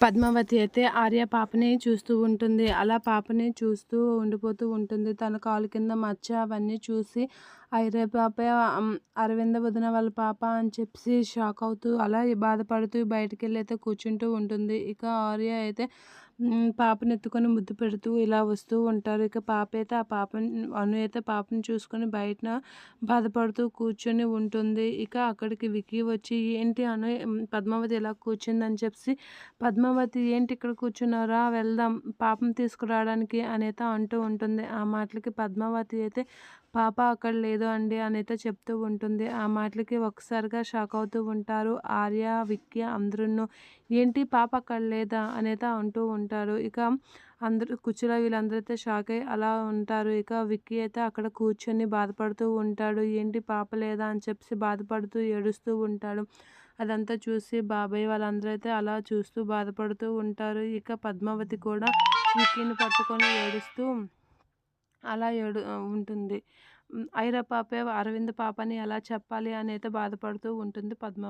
పద్మావతి అయితే ఆర్య పాపని చూస్తూ ఉంటుంది. అలా పాపని చూస్తూ ఉండిపోతూ ఉంటుంది. తన కాలు కింద మచ్చ అవన్నీ చూసి ఆర్య పాప అరవింద వదిన వాళ్ళ పాప అని చెప్పేసి షాక్ అవుతూ అలా బాధపడుతూ బయటికెళ్ళి అయితే కూర్చుంటూ ఉంటుంది. ఇక ఆర్య అయితే పాపని ఎత్తుకొని ముద్దు పెడుతూ ఇలా వస్తూ ఉంటారు. ఇక పాప అయితే అను అయితే పాపని చూసుకొని బయటన బాధపడుతూ కూర్చొని ఉంటుంది. ఇక అక్కడికి విక్కీ వచ్చి ఏంటి అను పద్మావతి ఇలా కూర్చుందని చెప్పి, పద్మావతి ఏంటి ఇక్కడ కూర్చున్నారా, వెళ్దాం పాపం తీసుకురావడానికి అనేత అంటూ ఉంటుంది. ఆ మాటలకి పద్మావతి అయితే పాప అక్కడ లేదు అండి అనేత చెప్తూ ఉంటుంది. ఆ మాటలకి ఒక్కసారిగా షాక్ అవుతూ ఉంటారు ఆర్య, విక్కీ అందరూ. ఏంటి పాప అక్కడ లేదా అనేత అంటూ ఉంటారు. ఇక అందరూ కుర్చీలో వీళ్ళందరైతే షాక్ అయ్యి అలా ఉంటారు. ఇక విక్కీ అయితే అక్కడ కూర్చొని బాధపడుతూ ఉంటాడు. ఏంటి పాప లేదా అని చెప్పి బాధపడుతూ ఏడుస్తూ ఉంటాడు. అదంతా చూసి బాబాయ్ వాళ్ళందరూ అయితే అలా చూస్తూ బాధపడుతూ ఉంటారు. ఇక పద్మావతి కూడా విక్కీని పట్టుకొని ఏడుస్తూ అలా ఉంటుంది. ఐరా పాపే అరవింద్ పాపని ఎలా చెప్పాలి అని అయితే బాధపడుతూ ఉంటుంది పద్మావతి.